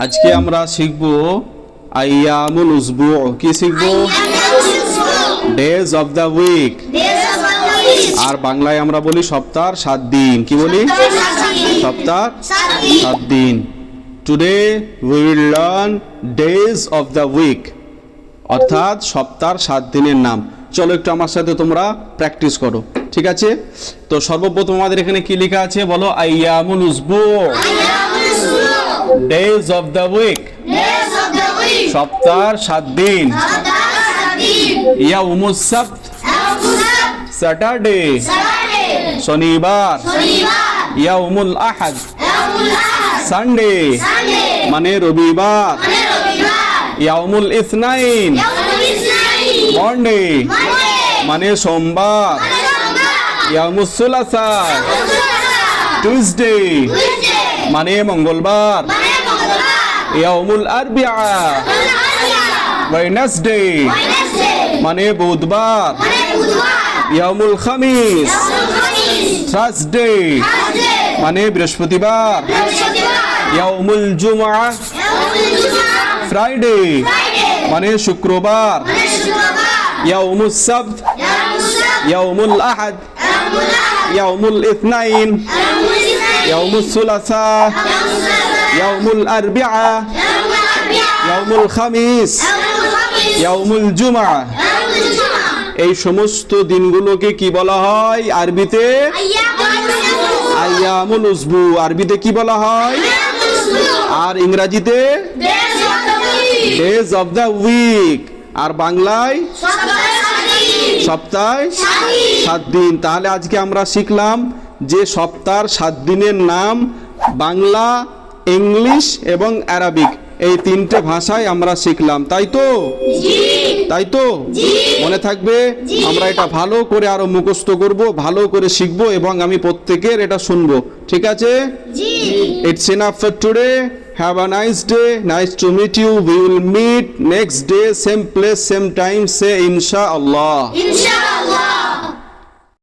আজকে আমরা শিখব আইয়ামুল উসবু। কি শিখব? Days of the week. আর বাংলায় আমরা বলি সপ্তাহ 7 দিন। কি বলি? সপ্তাহ 7 দিন। Today we will learn days of the week, অর্থাৎ সপ্তাহ 7 দিনের নাম। চলো একটু আমার সাথে তোমরা প্র্যাকটিস করো, ঠিক আছে? তো সর্বপ্রথম আমাদের এখানে কি লেখা আছে বলো? আইয়ামুল উসবু, ডেজ অফ দ্য উইক, সপ্তাহ 7 দিন। ইয়াউমুস সাবত, স্যাটারডে, শনিবার। ইয়াউমুল আহাদ, সানডে, মানে রবিবার। ইয়াউমুল ইসনাইন, মন্ডে, মানে সোমবার। ইয়াউমুস সুলাসা, টিউসডে, মানে মঙ্গলবার। ইয়াউমুল আরবিআ, ওয়েডনেসডে, মানে বুধবার। ইয়াউমুল খামিস, থার্সডে, মানে বৃহস্পতিবার। ইয়াউমুল জুমআ, ফ্রাইডে, মানে শুক্রবার। ইয়াউমুস সাবত, ইয়াউমুল আহাদ, ইয়াউমুল ইসনাইন, ইয়াউমুস সুলাসা, ইয়াউমুল আরবিআ, ইয়াউমুল খামিস, ইয়াউমুল জুমআ। এই সমস্ত দিনগুলোকে কি বলা হয় আরবিতে? আইয়ামুল উসবু। আরবিতে কি বলা হয়? আর ইংরেজিতে ডেজ অফ দ্য উইক। আর বাংলায় সপ্তাহ 7 দিন। তাহলে আজকে আমরা শিখলাম যে সপ্তাহ 7 দিনের নাম বাংলা, ইংলিশ এবং আরবিক, এই 3টে ভাষায় আমরা শিখলাম। তাই তো? তাই তো? মনে থাকবে? আমরা এটা ভালো করে আরো মুখস্থ করব, ভালো করে শিখব এবং আমি প্রত্যেকের এটা শুনবো, ঠিক আছে? It's enough for today. Have a nice day. Nice to meet you. We will meet next day, same place, same time. Say ইনশাআল্লাহ।